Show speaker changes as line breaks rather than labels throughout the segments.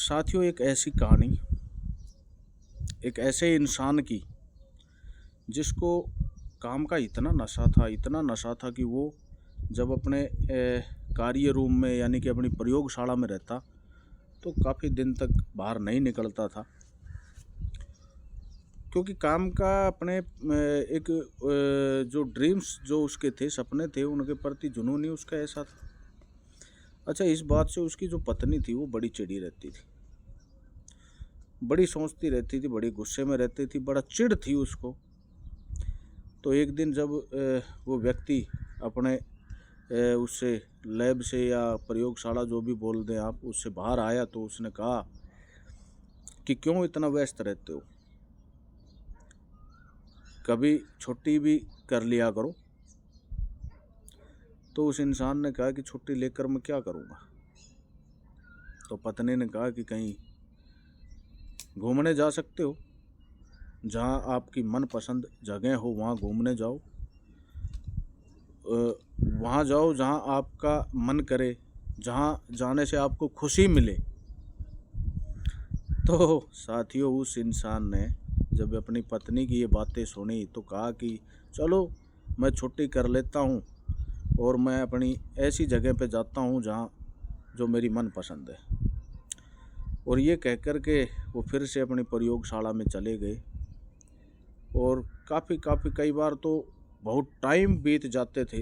साथियों, एक ऐसी कहानी, एक ऐसे इंसान की जिसको काम का इतना नशा था कि वो जब अपने कार्य रूम में यानी कि अपनी प्रयोगशाला में रहता तो काफ़ी दिन तक बाहर नहीं निकलता था, क्योंकि काम का अपने एक जो ड्रीम्स जो उसके थे, सपने थे, उनके प्रति जुनून ही उसका ऐसा था। अच्छा, इस बात से उसकी जो पत्नी थी वो बड़ी चिढ़ी रहती थी, बड़ी सोचती रहती थी, बड़ी गुस्से में रहती थी, बड़ा चिढ़ थी उसको। तो एक दिन जब वो व्यक्ति अपने उससे लैब से या प्रयोगशाला जो भी बोल दें आप, उससे बाहर आया तो उसने कहा कि क्यों इतना व्यस्त रहते हो, कभी छुट्टी भी कर लिया करो। तो उस इंसान ने कहा कि छुट्टी लेकर मैं क्या करूँगा। तो पत्नी ने कहा कि कहीं घूमने जा सकते हो, जहाँ आपकी मनपसंद जगह हो वहाँ घूमने जाओ, वहाँ जाओ जहाँ आपका मन करे, जहाँ जाने से आपको खुशी मिले। तो साथियों, उस इंसान ने जब अपनी पत्नी की ये बातें सुनी तो कहा कि चलो मैं छुट्टी कर लेता हूँ और मैं अपनी ऐसी जगह पे जाता हूँ जहाँ जो मेरी मनपसंद है। और ये कहकर के वो फिर से अपनी प्रयोगशाला में चले गए और काफ़ी कई बार तो बहुत टाइम बीत जाते थे।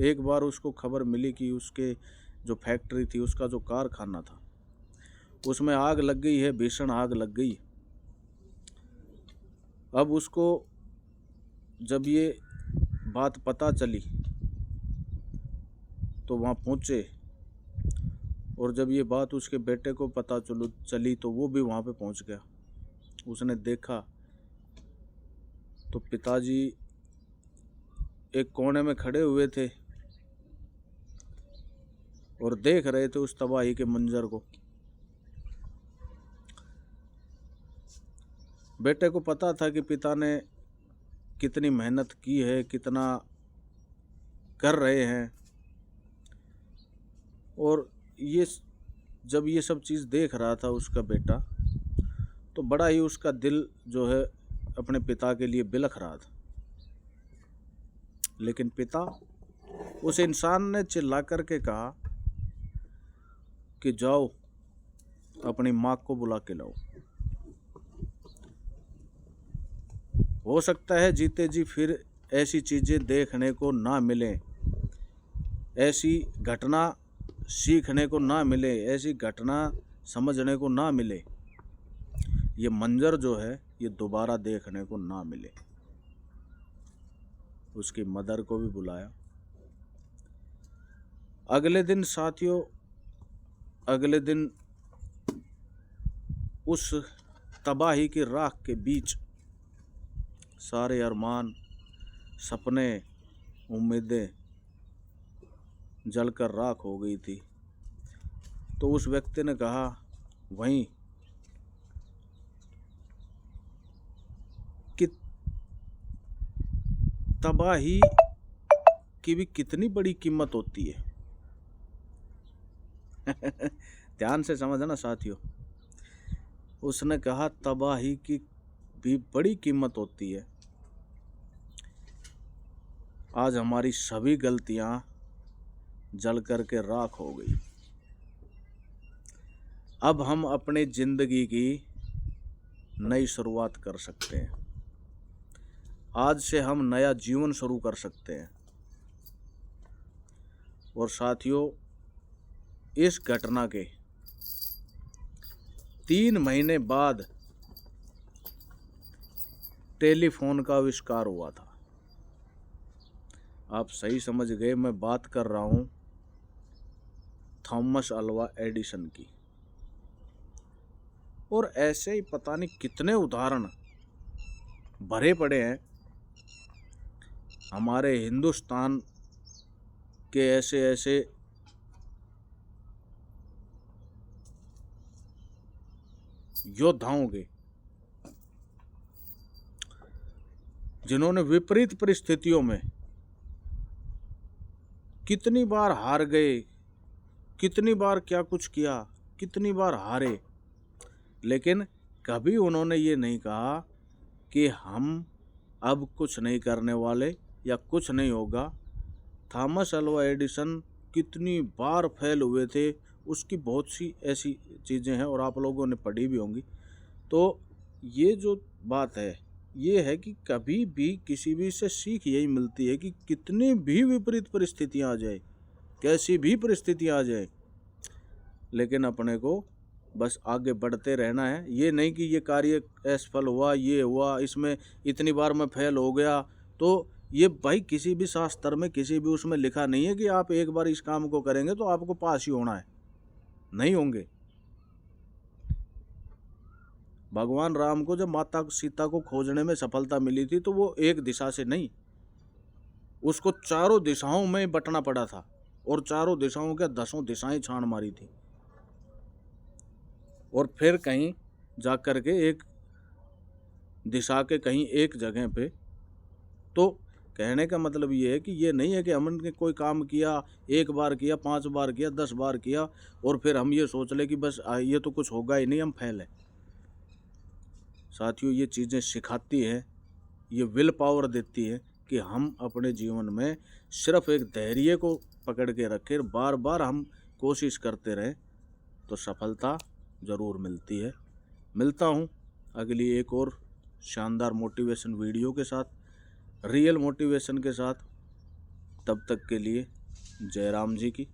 एक बार उसको खबर मिली कि उसके जो फैक्ट्री थी, उसका जो कारखाना था, उसमें आग लग गई है, भीषण आग लग गई। अब उसको जब ये बात पता चली तो वहाँ पहुँचे, और जब ये बात उसके बेटे को पता चली तो वो भी वहाँ पे पहुँच गया। उसने देखा तो पिताजी एक कोने में खड़े हुए थे और देख रहे थे उस तबाही के मंजर को। बेटे को पता था कि पिता ने कितनी मेहनत की है, कितना कर रहे हैं, और ये जब ये सब चीज़ देख रहा था उसका बेटा, तो बड़ा ही उसका दिल जो है अपने पिता के लिए बिलख रहा था। लेकिन पिता, उस इंसान ने चिल्ला कर के कहा कि जाओ अपनी माँ को बुला के लाओ। हो सकता है जीते जी फिर ऐसी चीज़ें देखने को ना मिले, ऐसी घटना सीखने को ना मिले, ऐसी घटना समझने को ना मिले, ये मंजर जो है ये दोबारा देखने को ना मिले। उसकी मदर को भी बुलाया। अगले दिन साथियों, अगले दिन उस तबाही की राख के बीच सारे अरमान, सपने, उम्मीदें जलकर राख हो गई थी। तो उस व्यक्ति ने कहा वहीं कि तबाही की भी कितनी बड़ी कीमत होती है। ध्यान से समझना साथियों, उसने कहा तबाही की भी बड़ी कीमत होती है। आज हमारी सभी गलतियां जल करके राख हो गई। अब हम अपनी जिंदगी की नई शुरुआत कर सकते हैं। आज से हम नया जीवन शुरू कर सकते हैं। और साथियों, इस घटना के 3 महीने बाद टेलीफोन का आविष्कार हुआ था। आप सही समझ गए, मैं बात कर रहा हूं थॉमस अल्वा एडिसन की। और ऐसे ही पता नहीं कितने उदाहरण भरे पड़े हैं हमारे हिंदुस्तान के, ऐसे ऐसे योद्धाओं के जिन्होंने विपरीत परिस्थितियों में कितनी बार हार गए, कितनी बार क्या कुछ किया, कितनी बार हारे, लेकिन कभी उन्होंने ये नहीं कहा कि हम अब कुछ नहीं करने वाले या कुछ नहीं होगा। थॉमस अल्वा एडिसन कितनी बार फेल हुए थे, उसकी बहुत सी ऐसी चीज़ें हैं और आप लोगों ने पढ़ी भी होंगी। तो ये जो बात है ये है कि कभी भी किसी भी से सीख यही मिलती है कि कितनी भी विपरीत परिस्थितियां आ जाए, कैसी भी परिस्थितियां आ जाए, लेकिन अपने को बस आगे बढ़ते रहना है। ये नहीं कि ये कार्य असफल हुआ, ये हुआ, इसमें इतनी बार मैं फेल हो गया। तो ये भाई किसी भी शास्त्र में, किसी भी उसमें लिखा नहीं है कि आप एक बार इस काम को करेंगे तो आपको पास ही होना है, नहीं होंगे। भगवान राम को जब माता सीता को खोजने में सफलता मिली थी तो वो एक दिशा से नहीं, उसको चारों दिशाओं में बंटना पड़ा था और चारों दिशाओं के 10 दिशाएं छान मारी थी और फिर कहीं जा कर के एक दिशा के कहीं एक जगह पे। तो कहने का मतलब ये है कि ये नहीं है कि हमने कोई काम किया, एक बार किया, 5 बार किया, 10 बार किया और फिर हम ये सोच ले कि बस ये तो कुछ होगा ही नहीं, हम फेल हैं। साथियों, ये चीज़ें सिखाती है, ये विल पावर देती है कि हम अपने जीवन में सिर्फ एक धैर्य को पकड़ के रखें, बार बार हम कोशिश करते रहें तो सफलता ज़रूर मिलती है। मिलता हूँ अगली एक और शानदार मोटिवेशन वीडियो के साथ, रियल मोटिवेशन के साथ। तब तक के लिए जय राम जी की।